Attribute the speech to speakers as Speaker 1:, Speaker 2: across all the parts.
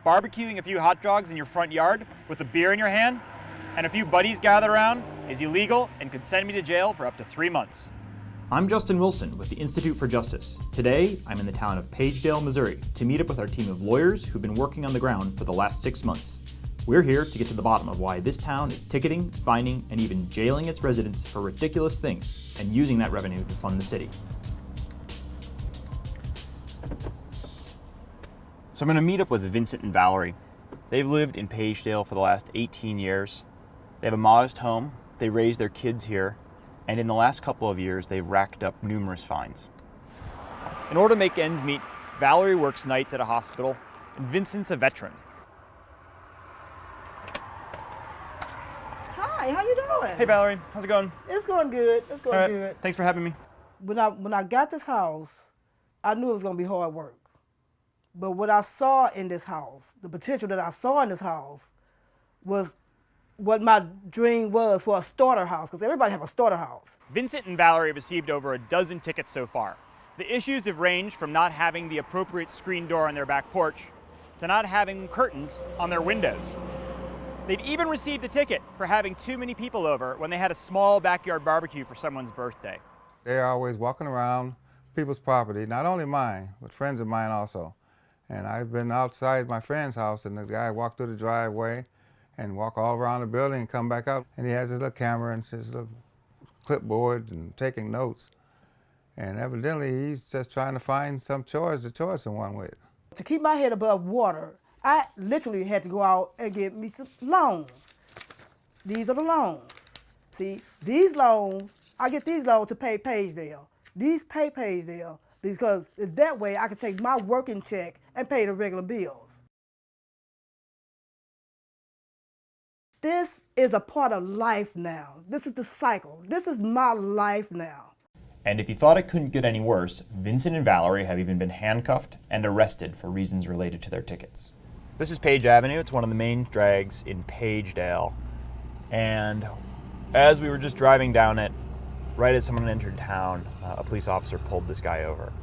Speaker 1: Barbecuing a few hot dogs in your front yard with a beer in your hand and a few buddies gather around is illegal and could send me to jail for up to 3 months.
Speaker 2: I'm Justin Wilson with the Institute for Justice. Today, I'm in the town of Pagedale, Missouri, to meet up with our team of lawyers who've been working on the ground for the last 6 months. We're here to get to the bottom of why this town is ticketing, fining, and even jailing its residents for ridiculous things and using that revenue to fund the city.
Speaker 1: So I'm going to meet up with Vincent and Valerie. They've lived in Pagedale for the last 18 years. They have a modest home, they raise their kids here, and in the last couple of years they've racked up numerous fines. In order to make ends meet, Valerie works nights at a hospital, and Vincent's a veteran.
Speaker 3: Hi, how you doing?
Speaker 1: Hey Valerie, how's it going?
Speaker 3: It's going good. It's going good.
Speaker 1: Thanks for having me.
Speaker 3: When I got this house, I knew it was going to be hard work. But what I saw in this house, the potential that I saw in this house, was what my dream was for a starter house, because everybody have a starter house.
Speaker 1: Vincent and Valerie have received over a dozen tickets so far. The issues have ranged from not having the appropriate screen door on their back porch to not having curtains on their windows. They've even received a ticket for having too many people over when they had a small backyard barbecue for someone's birthday.
Speaker 4: They're always walking around people's property, not only mine, but friends of mine also. And I've been outside my friend's house, and the guy walked through the driveway and walk all around the building and come back out. And he has his little camera and his little clipboard and taking notes. And evidently, he's just trying to find some chores to charge someone with.
Speaker 3: To keep my head above water, I literally had to go out and get me some loans. These are the loans. See, these loans, I get these loans to pay Pagedale. These pay Pagedale because that way I can take my working check and pay the regular bills. This is a part of life now. This is the cycle. This is my life now.
Speaker 2: And if you thought it couldn't get any worse, Vincent and Valerie have even been handcuffed and arrested for reasons related to their tickets.
Speaker 1: This is Page Avenue. It's one of the main drags in Pagedale. And as we were just driving down it, right as someone entered town, a police officer pulled this guy over.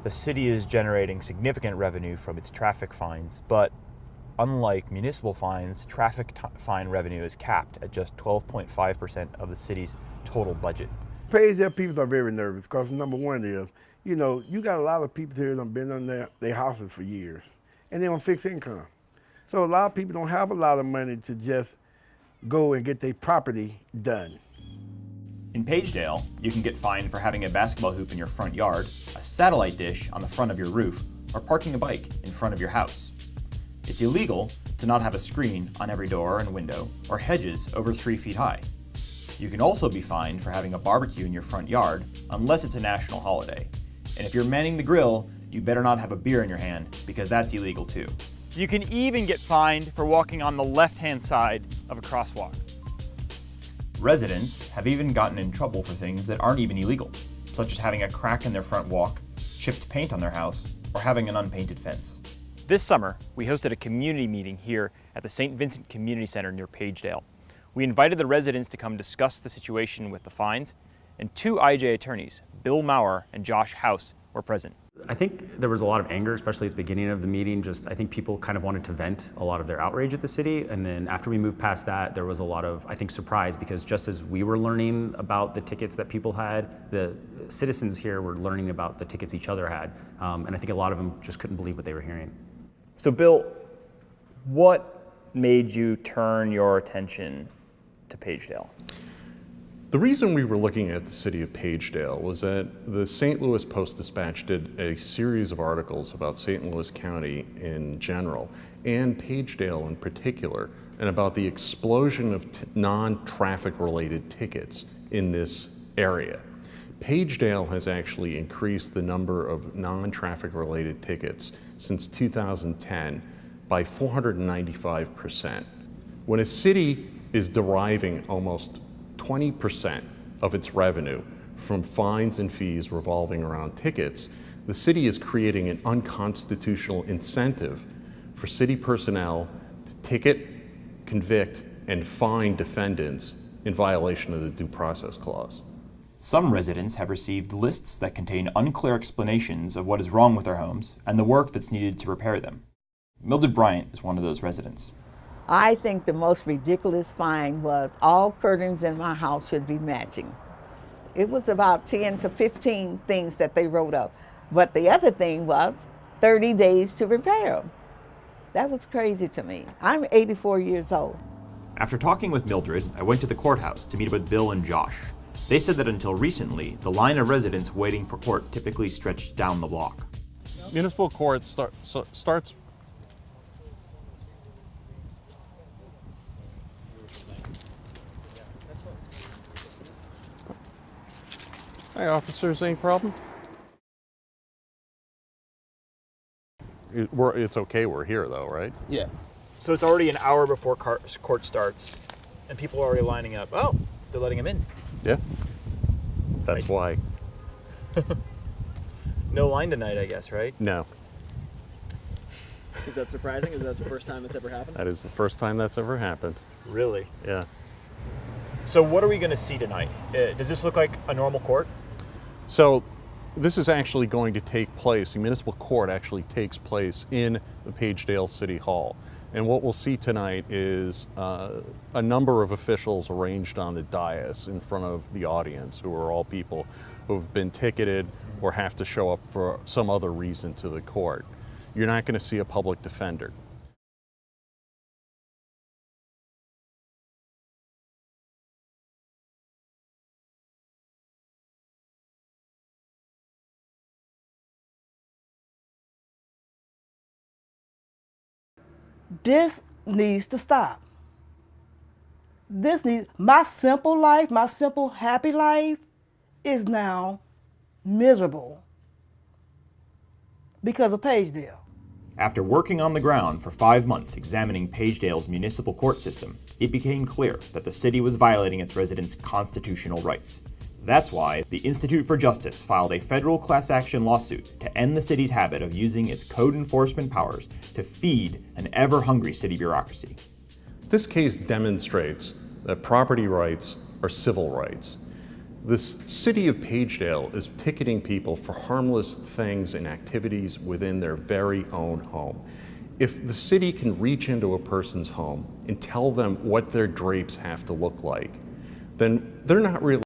Speaker 1: The city is generating significant revenue from its traffic fines, but unlike municipal fines, traffic fine revenue is capped at just 12.5% of the city's total budget.
Speaker 5: Pagedale people are very nervous because number one is, you got a lot of people here that have been on their houses for years, and they're on fixed income. So a lot of people don't have a lot of money to just go and get their property done.
Speaker 2: In Pagedale, you can get fined for having a basketball hoop in your front yard, a satellite dish on the front of your roof, or parking a bike in front of your house. It's illegal to not have a screen on every door and window, or hedges over 3 feet high. You can also be fined for having a barbecue in your front yard, unless it's a national holiday. And if you're manning the grill, you better not have a beer in your hand, because that's illegal too.
Speaker 1: You can even get fined for walking on the left-hand side of a crosswalk.
Speaker 2: Residents have even gotten in trouble for things that aren't even illegal, such as having a crack in their front walk, chipped paint on their house, or having an unpainted fence.
Speaker 1: This summer, we hosted a community meeting here at the St. Vincent Community Center near Pagedale. We invited the residents to come discuss the situation with the fines, and 2 IJ attorneys, Bill Maurer and Josh House, were present.
Speaker 6: I think there was a lot of anger, especially at the beginning of the meeting. I think people kind of wanted to vent a lot of their outrage at the city. And then after we moved past that, there was a lot of, I think, surprise, because just as we were learning about the tickets that people had, the citizens here were learning about the tickets each other had. And I think a lot of them just couldn't believe what they were hearing.
Speaker 1: So Bill, what made you turn your attention to Pagedale?
Speaker 7: The reason we were looking at the city of Pagedale was that the St. Louis Post-Dispatch did a series of articles about St. Louis County in general, and Pagedale in particular, and about the explosion of non-traffic related tickets in this area. Pagedale has actually increased the number of non-traffic related tickets since 2010 by 495%. When a city is deriving almost 20% of its revenue from fines and fees revolving around tickets, the city is creating an unconstitutional incentive for city personnel to ticket, convict, and fine defendants in violation of the Due Process Clause.
Speaker 2: Some residents have received lists that contain unclear explanations of what is wrong with their homes and the work that's needed to repair them. Mildred Bryant is one of those residents.
Speaker 8: I think the most ridiculous fine was all curtains in my house should be matching. It was about 10 to 15 things that they wrote up. But the other thing was 30 days to repair them. That was crazy to me. I'm 84 years old.
Speaker 2: After talking with Mildred, I went to the courthouse to meet with Bill and Josh. They said that until recently, the line of residents waiting for court typically stretched down the block.
Speaker 7: Municipal court starts. Hi, officers. Any problems? It's okay. We're here, though, right?
Speaker 1: Yes. So it's already an hour before court starts, and people are already lining up. Oh, they're letting him in.
Speaker 7: Yeah. That's why.
Speaker 1: No line tonight, I guess, right?
Speaker 7: No.
Speaker 9: Is that surprising? Is that the first time it's ever happened?
Speaker 7: That is the first time that's ever happened.
Speaker 1: Really?
Speaker 7: Yeah.
Speaker 1: So what are we going to see tonight? Does this look like a normal court?
Speaker 7: So this is actually going to take place, the municipal court actually takes place in the Pagedale City Hall. And what we'll see tonight is a number of officials arranged on the dais in front of the audience, who are all people who have been ticketed or have to show up for some other reason to the court. You're not going to see a public defender.
Speaker 3: This needs to stop. My simple life, my simple happy life is now miserable because of Pagedale.
Speaker 2: After working on the ground for 5 months examining Pagedale's municipal court system, it became clear that the city was violating its residents' constitutional rights. That's why the Institute for Justice filed a federal class action lawsuit to end the city's habit of using its code enforcement powers to feed an ever-hungry city bureaucracy.
Speaker 7: This case demonstrates that property rights are civil rights. The city of Pagedale is ticketing people for harmless things and activities within their very own home. If the city can reach into a person's home and tell them what their drapes have to look like, then they're not really